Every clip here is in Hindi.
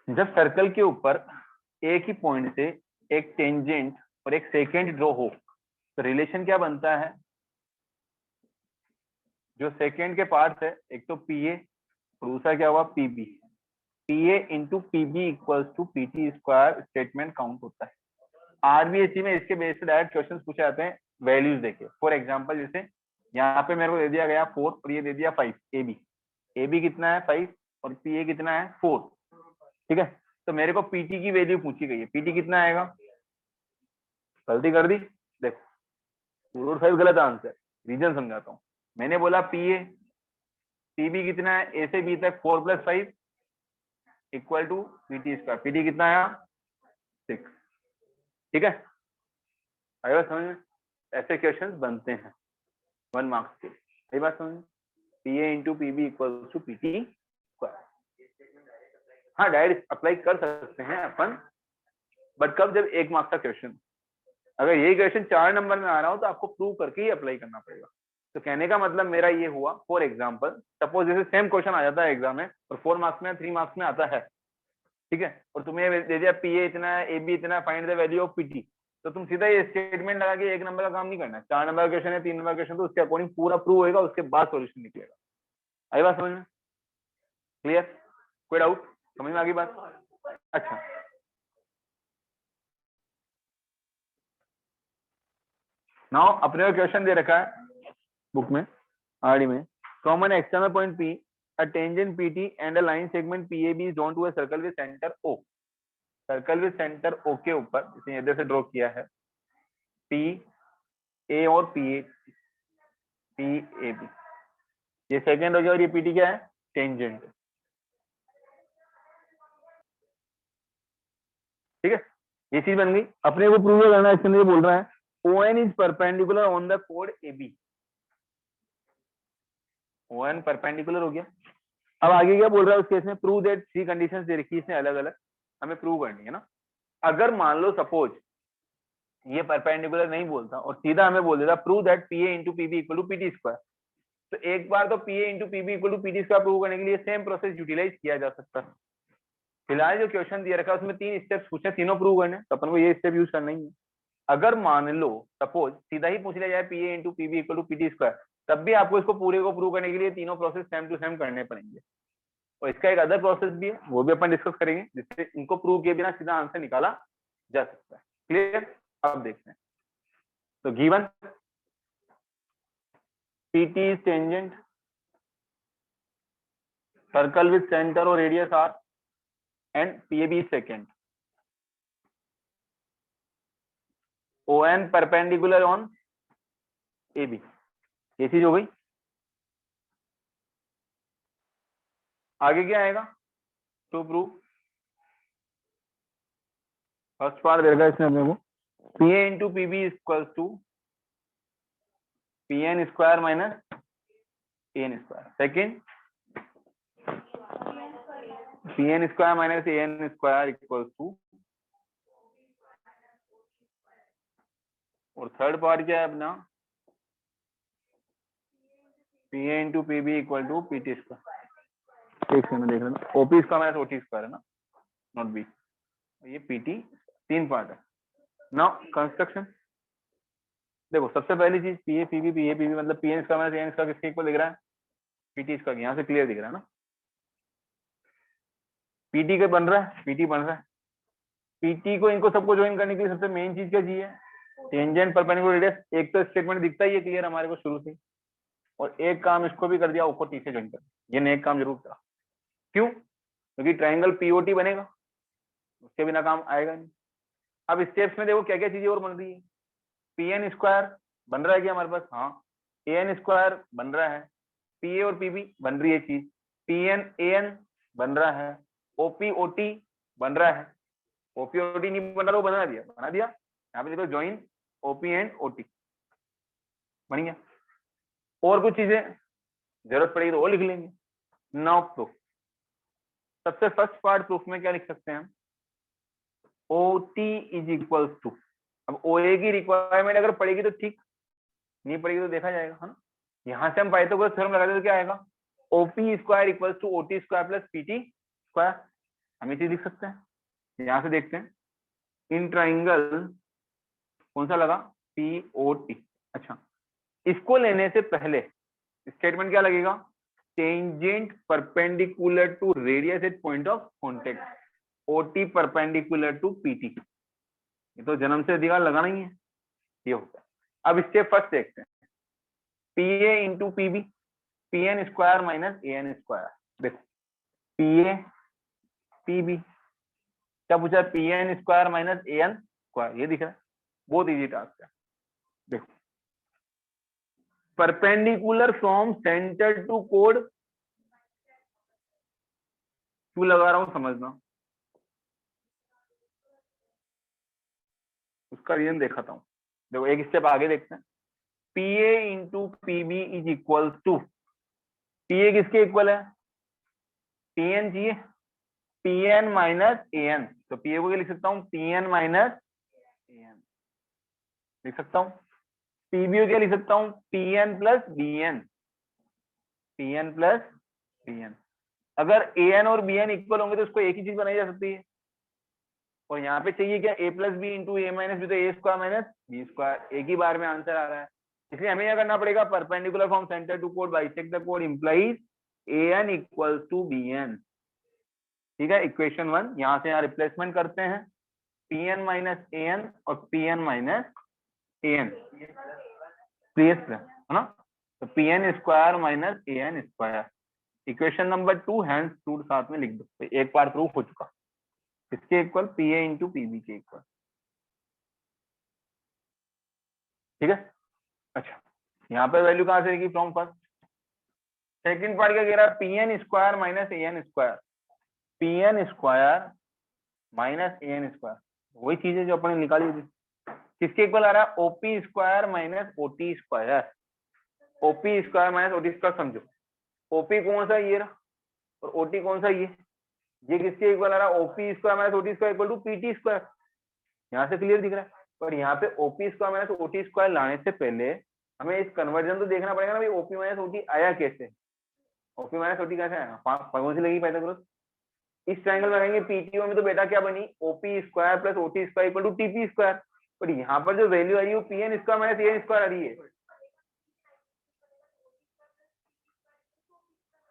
जब सर्कल के ऊपर एक ही पॉइंट से एक टेंजेंट और एक सेकेंड ड्रॉ हो तो रिलेशन क्या बनता है? जो सेकेंड के पार्ट है, एक तो पी ए और दूसरा क्या हुआ PB. P A into PB equals to PT square statement count होता है। आरबीएससी में इसके बेस पे डायरेक्ट क्वेश्चन पूछे जाते हैं वैल्यूज देके। फॉर एग्जांपल जैसे यहाँ पे मेरे को दे दिया गया 4 और ये दे दिया 5 ए बी कितना है 5 और पी ए कितना है 4। ठीक है, तो मेरे को पीटी की वैल्यू पूछी गई है। पीटी कितना आएगा? गलती कर दी, देखो रूट 5 गलत आंसर। रीजन समझाता हूँ। मैंने बोला पी ए पीबी कितना है ए से बी तक 4 + 5 equal to PT square. PT कितना आया 6। ठीक है, आएगा समझ में? ऐसे क्वेश्चन बनते हैं 1 मार्क्स के। सही बात समझ में? P A into PB equal to PT square. हाँ डायरेक्ट अप्लाई कर सकते हैं अपन, बट कब? जब 1 मार्क्स का क्वेश्चन। अगर यही क्वेश्चन 4 नंबर में आ रहा हो तो आपको प्रूव करके ही अप्लाई करना पड़ेगा। तो कहने का मतलब मेरा ये हुआ, फॉर एग्जाम्पल सपोज जैसे सेम क्वेश्चन आ जाता है एग्जाम में और 4 मार्क्स में 3 मार्क्स में आता है, ठीक है, और तुम्हें दे दिया पी ए इतना है ए बी इतना है, find the value of PT, तो तुम सीधा ये स्टेटमेंट लगा के 1 नंबर का काम नहीं करना है। 4 नंबर का क्वेश्चन है 3 नंबर का क्वेश्चन, तो उसके अकॉर्डिंग पूरा प्रूव होगा, उसके बाद सोल्यूशन निकलेगा। आई बात समझ में? क्लियर? कोई डाउट? समझ में आ गई बात? अच्छा, नाउ अपने को क्वेश्चन दे रखा है बुक में आरडी में। Common external point P, a tangent PT and a line segment PAB is drawn to a circle with centre O. Circle with centre O के ऊपर इसे इधर से ड्रॉ किया है पी ए और पी ए बी, ये सेकंड हो गया और ये पीटी क्या है? टेंजेंट। ठीक है, ये चीज बन गई। अपने को प्रूव करना है, इसके अंदर बोल रहा है O N is perpendicular on the कोड A B. O N perpendicular हो गया। अब आगे क्या बोल रहा है उस केस में? प्रूव दैट 3 कंडीशंस दे रखी है इसने अलग अलग, हमें प्रूव करनी है ना। अगर मान लो सपोज ये परपेंडिकुलर नहीं बोलता और सीधा हमें बोल देता prove that P A into PB equal to PT square, तो एक बार तो P A into PB equal to PT square prove करने के लिए सेम प्रोसेस यूटिलाइज किया जा सकता है। फिलहाल जो क्वेश्चन दिया रखा है उसमें 3 स्टेप्स पूछे, तीनों प्रूव करने, तो अपन को ये स्टेप यूज करना ही है। अगर मान लो सपोज सीधा ही पूछ लिया जाए P A into PB equal to PT square, तब भी आपको इसको पूरे को प्रूव करने के लिए तीनों प्रोसेस सेम टू सेम करने पड़ेंगे। और इसका एक अदर प्रोसेस भी है, वो भी अपन डिस्कस करेंगे, जिससे इनको प्रूव किए बिना सीधा आंसर निकाला जा सकता है। क्लियर? अब देखते हैं। तो given PT is tangent, circle with center or radius r, and PAB is secant. ON perpendicular on AB. ये चीज हो गई। आगे क्या आएगा? टू प्रूव फर्स्ट पार्ट देगा इसने अपने को PA into PB equals to PN square minus AN square. Second PN square minus AN square equals to, और थर्ड पार्ट क्या है अपना? PA into PB equal to PT square. एक सेकंड देख लेना, OP square minus OT square है ना, नॉट B। ये PT 3 पार्ट है। नाउ कंस्ट्रक्शन देखो, सबसे पहली चीज पीए पीबी मतलब PN square minus N square किसके इक्वल दिख रहा है? PT square. यहाँ से क्लियर दिख रहा है ना, पीटी का बन रहा है, पीटी बन रहा है। पीटी को इनको सबको ज्वाइन करने के लिए सबसे मेन चीज क्या चाहिए? Tangent perpendicular radius. एक तो स्टेटमेंट दिखता ही है क्लियर हमारे को शुरू से, और एक काम इसको भी कर दिया, ऊपर टी से ज्वाइन कर, ये ने एक काम जरूर करा। क्यों? क्योंकि ट्राइंगल पीओटी बनेगा, उसके बिना काम आएगा नहीं। अब स्टेप्स में देखो क्या क्या चीजें और बन रही है। पीएन स्क्वायर बन रहा है क्या हमारे पास? हाँ। एन स्क्वायर बन रहा है, पीए और पीबी बन रही है चीज, पीएन एन बन रहा है, ओपी ओटी बन रहा है। ओपी ओटी नहीं बन रहा तो बना दिया, बना दिया। यहाँ पे देखो ज्वाइन ओपी एंड ओटी बन गया। और कुछ चीजें जरूरत पड़ेगी तो वो लिख लेंगे। नाउ प्रूफ, सबसे फर्स्ट पार्ट प्रूफ में क्या लिख सकते हैं हम? ओटी इज इक्वल्स टू, अब ओए की रिक्वायरमेंट अगर पड़ेगी तो ठीक, नहीं पड़ेगी तो देखा जाएगा, है ना। यहाँ से हम पाइथागोरस थ्योरम लगा देते तो क्या आएगा? OP square equals to OT square plus PT square. हम ये चीज लिख सकते हैं। यहाँ से देखते हैं, इन ट्राइंगल कौन सा लगा, POT। अच्छा, इसको लेने से पहले स्टेटमेंट क्या लगेगा, tangent perpendicular to radius at point of contact, OT perpendicular to PT। ये तो जन्म से अधिकार लगाना ही है, ये होता है। अब स्टेप फर्स्ट देखते हैं, PA into PB, PN square minus AN square. देखो PA PB क्या पूछा है, PN square minus AN square, ये दिख रहा है, बहुत इजी टास्क है। देखो, परपेंडिकुलर फ्रॉम सेंटर टू कोड, क्यों लगा रहा हूं समझना, उसका रीजन देखाता हूं। देखो एक स्टेप आगे देखते हैं, PA into PB is equal to, PA किसके इक्वल है, PN चाहिए, PN माइनस AN, तो PA को क्या लिख सकता हूँ, PN माइनस AN लिख सकता हूँ। PB को क्या लिख सकता हूँ, PN plus BN, PN plus BN। अगर AN और BN इक्वल होंगे तो उसको एक ही चीज बनाई जा सकती है, और यहाँ पे चाहिए क्या, A plus B into A minus B, तो A square minus B square, एक ही बार में आंसर आ रहा है। इसलिए हमें क्या करना पड़ेगा, perpendicular from centre to code bisect the code implies AN equals to BN। ठीक है, इक्वेशन 1 यहाँ से यहाँ रिप्लेसमेंट करते हैं, PN माइनस AN और PN माइनस AN, है ना, तो PN square minus AN square. Equation number 2 hence root साथ में लिख दो, तो एक बार प्रूफ हो चुका, इसके इक्वल PA इंटू PB के इक्वल। ठीक है, अच्छा यहाँ पे वैल्यू कहां से आएगी, फ्रॉम फर्स्ट। सेकंड पार्ट क्या कह रहा है, PN square minus AN square, PN square minus AN square, वही चीज है जो अपने निकाली थी। किसके इक्वल आ रहा है, OP square minus OT square, OP square minus OT square. समझो OP कौन सा ये रहा, और OT कौन सा ये किसके इक्वल आ रहा है, OP square minus OT square equal to PT square. यहाँ से क्लियर दिख रहा है, पर यहाँ पे OP square minus OT square लाने से पहले हमें इस कन्वर्जन तो देखना पड़ेगा ना भाई, OP माइनस OT आया कैसे, OP माइनस OT कैसे आया, कौन सी लगी पाइथागोरस। इस ट्रायंगल में रहेंगे PTO में, तो बेटा क्या बनी, OP square plus OT square equal to TP square, पर यहाँ पर जो वैल्यू आ रही है वो PN square minus AN square आ रही है।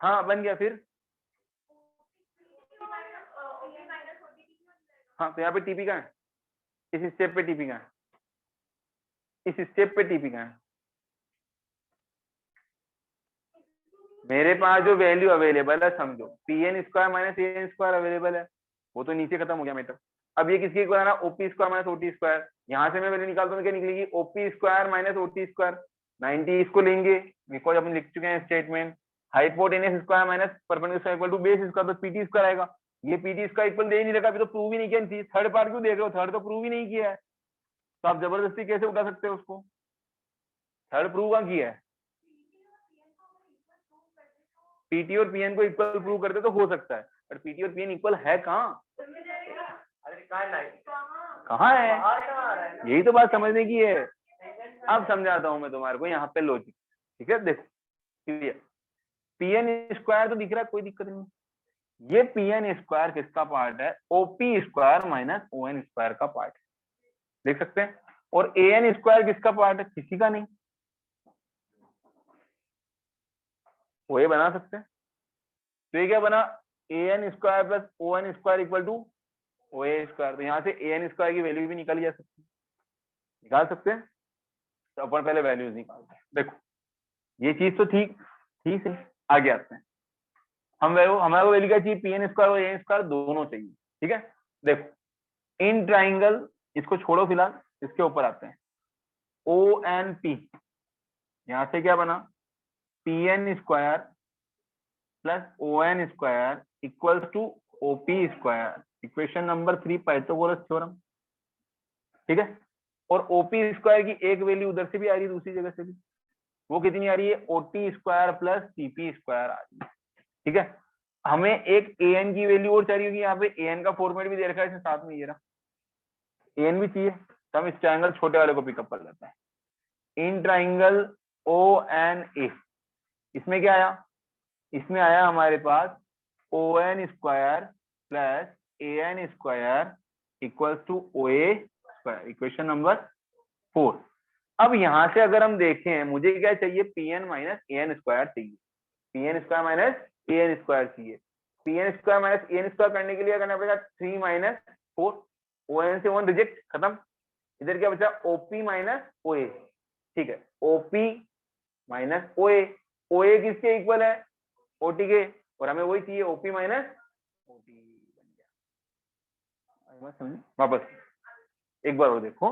हाँ बन गया फिर, हाँ तो यहाँ पे TP का है, इस स्टेप पे TP का है, इस स्टेप पे TP का है। मेरे पास जो वैल्यू अवेलेबल है, समझो PN square minus AN square available है, वो तो नीचे खत्म हो गया मेरे तक। अब ये किसके इक्वल है ना, OP square minus OT square, यहाँ से मैं वैल्यू निकालता हूँ क्या निकलेगी, OP square minus OT square 90, इसको लेंगे बिकॉज अपन लिख चुके हैं statement, hypotenuse square minus perpendicular square equal to base square, तो PT स्क्वायर आएगा। ये PT स्क्वायर इक्वल दे ही नहीं रखा, अभी तो प्रूव ही नहीं किया, थर्ड पार्ट क्यों देख रहे हो, थर्ड तो प्रूव ही नहीं किया है, तो आप जबरदस्ती कैसे उठा सकते हो उसको, थर्ड प्रूव कहाँ किया है। PT और PN को इक्वल प्रूव करते तो हो सकता है, पर PT और PN इक्वल है कहाँ, कहाँ है, यही तो बात समझने की है। अब समझाता हूं मैं तुम्हारे को यहाँ पे लॉजिक। ठीक है, देखो क्लियर, PN स्क्वायर तो दिख रहा है, कोई दिक्कत नहीं, ये PN स्क्वायर किसका पार्ट है, OP square minus ON square का पार्ट है, देख सकते हैं। और AN स्क्वायर किसका पार्ट है, किसी का नहीं, वो ये बना सकते हैं। तो ये क्या बना, AN square plus ON square equal to OA square, तो यहाँ से AN स्क्वायर की वैल्यू भी निकाली जा सकती है, निकाल सकते हैं। तो अपन पहले वैल्यूज निकालते हैं। देखो ये चीज तो ठीक ठीक है, आगे आते हैं। हमारे को वैल्यू क्या चाहिए, PN स्क्वायर और AN स्क्वायर दोनों चाहिए। ठीक है, देखो इन ट्राइंगल, इसको छोड़ो फिलहाल, इसके ऊपर आते हैं, ONP, यहां से क्या बना, PN square plus ON square equals to OP square, equation number 3 Pythagoras theorem. ठीक है, और OP स्क्वायर की एक वैल्यू उधर से भी आ रही है, दूसरी जगह से भी, वो कितनी आ रही है, OT square plus TP square आ रही है। ठीक है, हमें एक AN की वैल्यू और चाहिए होगी, यहाँ पे AN का फॉर्मेट भी दे रखा है इसमें साथ में, ये रहा AN भी चाहिए, तो हम इस ट्राइंगल छोटे वाले को पिकअप कर लेते हैं। इन ट्राइंगल ONA, इसमें क्या आया, इसमें आया हमारे पास ON square plus an square equals to OA square, equation number 4। अब यहां से अगर हम देखें, मुझे क्या चाहिए, Pn माइनस an स्क्वायर चाहिए, Pn square minus an square चाहिए। Pn square minus an square करने के लिए करना पड़ेगा 3 माइनस 4, ON से 1 रिजेक्ट, खत्म। इधर क्या बचा, OP माइनस OA, ठीक है, OP माइनस OA, OA किसके इक्वल है, OT के, और हमें वही चाहिए, OP माइनस OT बन गया। समझे? वापस एक बार और देखो,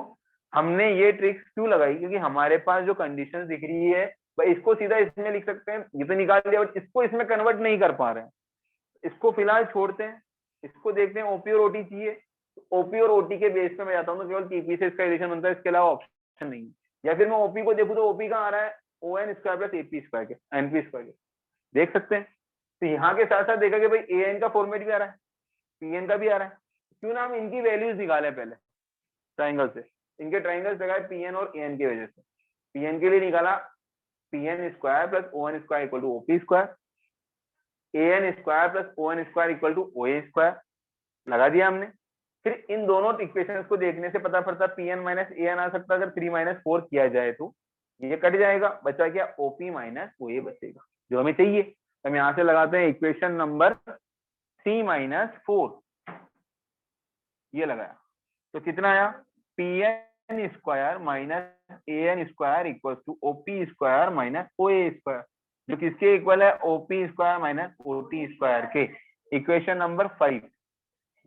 हमने ये ट्रिक्स क्यों लगाई, क्योंकि हमारे पास जो कंडीशन दिख रही है भाई, इसको सीधा इसमें लिख सकते हैं, ये तो निकाल दिया, बट इसको इसमें कन्वर्ट नहीं कर पा रहे हैं, इसको फिलहाल छोड़ते हैं, इसको देखते हैं ओपी और ओटी चाहिए। ओपी और ओटी के बेस पे मैं जाता हूँ तो केवल टीपी से इसका एडिशन बनता है, इसके अलावा ऑप्शन नहीं है। या फिर मैं ओपी को देखूँ तो ओपी कहाँ आ रहा है, O N square plus AP square के, एनपी स्क्वायर के, देख सकते हैं। तो यहाँ के साथ साथ देखा कि भाई ए एन का फॉर्मेट भी आ रहा है, पी एन का भी आ रहा है, क्यों ना हम इनकी वैल्यूज निकाले पहले ट्राइंगल से। इनके ट्राइंगल्स लगाए पी एन और ए एन की वजह से। पी एन के लिए निकाला P N square plus O N square equal to OP square, A N square plus O N square equal to O A square, लगा दिया हमने। फिर इन दोनों इक्वेशंस को देखने से पता पड़ता P N minus A N आ सकता है, अगर 3 माइनस 4 किया जाए तो ये कट जाएगा, बचा क्या, ओपी माइनस ओ ए बचेगा, जो हमें चाहिए। हम यहाँ से लगाते हैं इक्वेशन नंबर 3 माइनस 4, ये लगाया तो कितना आया, P N square minus A N square equal to OP square minus O A square, जो किसके इक्वल है, OP square minus OT square के, इक्वेशन नंबर 5।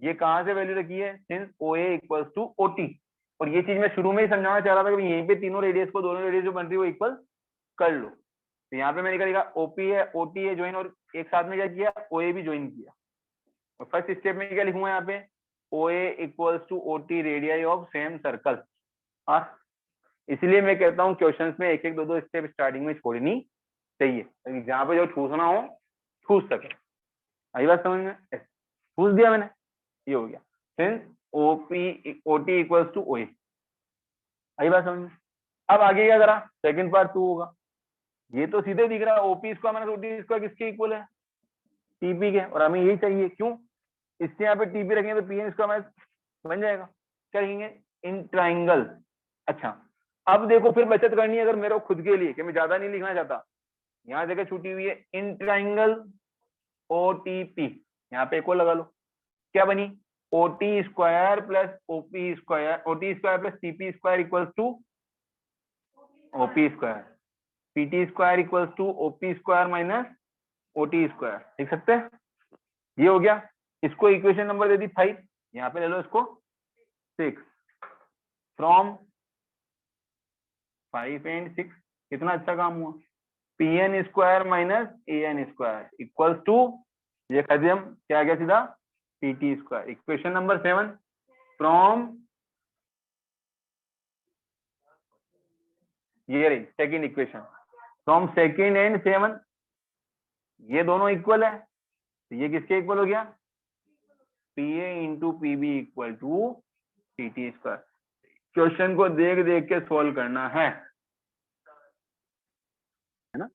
ये कहां से वैल्यू रखी है, since O A equals to OT. और ये चीज मैं शुरू में ही समझाना चाह रहा था कि यहीं पे तीनों रेडियस को, दोनों रेडियस जो बन रही है वो इक्वल कर लो। तो यहाँ पे मैंने लिखा ओपी है, ओटी है ज्वाइन, और एक साथ में क्या किया, ओ ए भी ज्वाइन किया। और फर्स्ट स्टेप में क्या लिखूंगा यहाँ पे, O A equals to OT radii of same circle. हाँ, इसलिए मैं कहता हूँ क्वेश्चंस में एक एक दो दो स्टेप स्टार्टिंग में छोड़नी चाहिए, ताकि जहाँ पे जो ठूसना हो ठूस सके। आई बात समझ में, ठूस दिया मैंने, ये हो गया, since OP OT equals to O A. आई बात समझ में। अब आगे क्या करा, सेकंड पार्ट 2 होगा। ये तो सीधे दिख रहा है, OP square minus OT square किसके इक्वल है, टीपी के, और हमें यही चाहिए। क्यों, इससे यहाँ पे टीपी रखेंगे तो पी एन स्क्वायर माइनस बन जाएगा। क्या लिखेंगे, इन ट्राइंगल। अच्छा, अब देखो फिर बचत करनी है अगर मेरे को खुद के लिए, कि मैं ज्यादा नहीं लिखना चाहता, यहाँ जगह छूटी हुई है, इन ट्राइंगल ओटीपी, यहाँ पे एक और लगा लो, क्या बनी, OT square plus OP square, OT square plus TP square equals to OP square, PT square equals to OP square minus OT square, लिख सकते हैं। ये हो गया, इसको इक्वेशन नंबर दे दी 5, यहाँ पे ले लो इसको 6, फ्रॉम 5 एंड 6, कितना अच्छा काम हुआ, P N square minus A N square equals to, ये खत्म, क्या आ गया सीधा, PT square. Equation number 7, from, ये रही second equation, from second and 7, ये दोनों इक्वल है, तो ये किसके इक्वल हो गया, P A into P B equal to P T square. Question को देख देख के सोल्व करना है ना।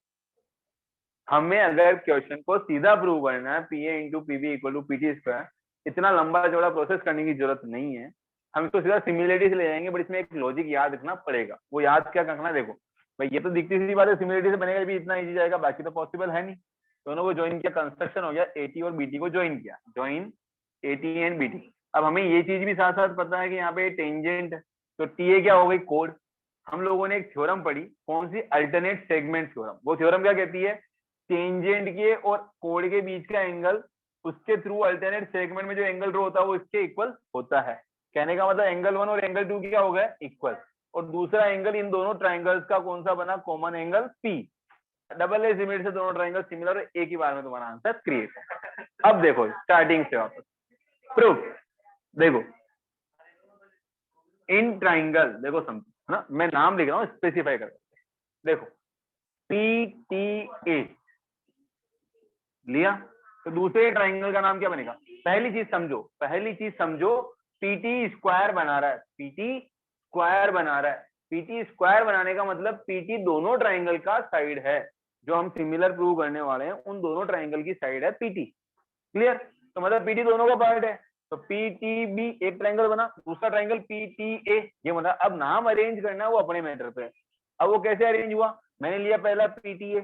हमें अगर क्वेश्चन को सीधा प्रूव करना है, P A into P B equal to P T square, इतना लंबा चौड़ा प्रोसेस करने की जरूरत नहीं है। हम इसको सीधा सिमिलरिटी से ले जाएंगे, बट इसमें एक लॉजिक याद रखना पड़ेगा। वो याद क्या रखना, देखो भाई ये तो दिखती सी बात है, सिमिलरिटी से बनेगा भी इतना इजी जाएगा, बाकी तो पॉसिबल है नहीं। दोनों को ज्वाइन किया, कंस्ट्रक्शन हो गया, एटी और बीटी को ज्वाइन किया, ज्वाइन एटी एंड बीटी। अब हमें ये चीज भी साथ साथ पता है कि यहाँ पे टेंजेंट, तो टी ए क्या हो गई, कोड। हम लोगों ने एक थ्योरम पढ़ी, कौन सी, अल्टरनेट सेगमेंट थ्योरम। वो थ्योरम क्या कहती है, टेंजेंट के और कोड के बीच का एंगल, उसके थ्रू अल्टरनेट सेगमेंट में जो एंगल ड्रॉ होता है वो इसके इक्वल होता है। कहने का मतलब एंगल 1 और एंगल 2 क्या हो गया, इक्वल। और दूसरा एंगल इन दोनों ट्राइंगल्स का कौन सा बना, common angle P. Double a similar से दोनों ट्राइंगल सिमिलर, एक ही बार में तुम्हारा आंसर क्रिएट है। अब देखो स्टार्टिंग से वापस प्रूफ, देखो इन ट्राइंगल, देखो समझो है ना, मैं नाम लिख रहा हूँ स्पेसिफाई कर, देखो पी टी ए लिया, तो दूसरे ट्राइंगल का नाम क्या बनेगा, पहली चीज समझो, पीटी स्क्वायर बना रहा है, पीटी स्क्वायर बना रहा है। पीटी स्क्वायर बनाने का मतलब पीटी दोनों ट्राइंगल का साइड है, जो हम सिमिलर प्रूव करने वाले हैं उन दोनों ट्राइंगल की साइड है पीटी। क्लियर, तो मतलब पीटी दोनों का पार्ट है, तो पीटीबी एक ट्रायंगल बना, दूसरा ट्रायंगल पीटीए, ये मतलब अब नाम अरेंज करना है वो अपने मैटर पे। अब वो कैसे अरेंज हुआ, मैंने लिया पहला पीटीए,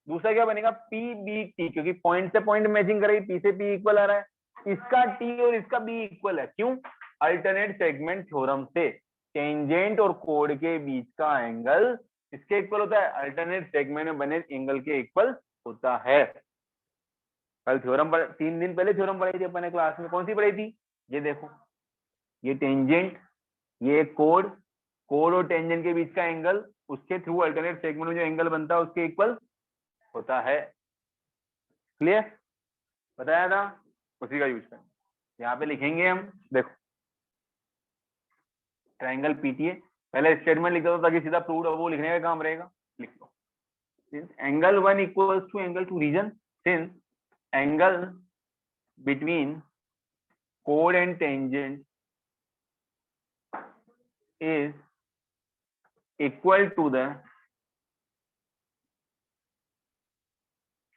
दूसरा क्या बनेगा पीबीटी, क्योंकि पॉइंट से पॉइंट मैचिंग करेगी, पी से पी इक्वल आ रहा है, इसका टी और इसका बी इक्वल है, क्यों, अल्टरनेट सेगमेंट थ्योरम से टेंजेंट और कोड के बीच का एंगल इसके इक्वल होता है, अल्टरनेट सेगमेंट में बने एंगल के इक्वल होता है। कल थ्योरम पर 3 दिन पहले थ्योरम पढ़ाई थी अपने क्लास में, कौन सी पढ़ाई थी, ये देखो, ये टेंजेंट, ये कोड, कोड और टेंजेंट के बीच का एंगल उसके थ्रू अल्टरनेट सेगमेंट में जो एंगल बनता है उसके इक्वल होता है। क्लियर, बताया था, उसी का यूज करें। यहाँ पे लिखेंगे हम, देखो ट्रायंगल पीटीए, पहले स्टेटमेंट लिख दो ताकि सीधा प्रूव वो लिखने का काम रहेगा, लिख लो, since angle 1 equals to angle 2 region, since angle between chord and tangent is equal to the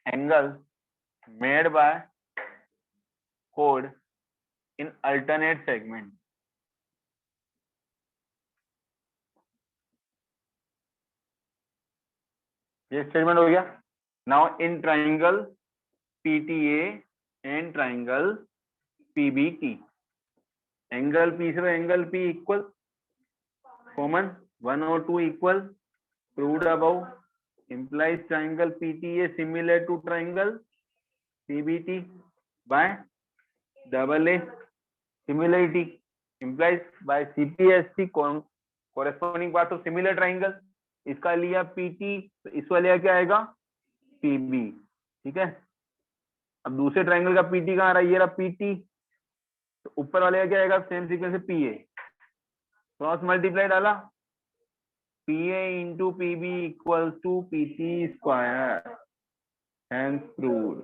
angle made by chord in alternate segment, ये स्टेटमेंट हो गया। Now in triangle PTA and triangle PBT, angle P से एंगल पी इक्वल, कॉमन 1 और 2 equal, proved above, implies triangle PTA similar to triangle PBT by double A, similarity implies by CPST corresponding part of similar triangle, इसका लिया PT, तो इस वाले क्या आएगा PB, ठीक है। अब दूसरे ट्राइंगल का PT कहाँ रहा, ये रहा PT, तो ऊपर वाले का क्या आएगा, सेम सीक्वेंस से PA, क्रॉस मल्टीप्लाई डाला, PA into PB equals to PT square, hence proved।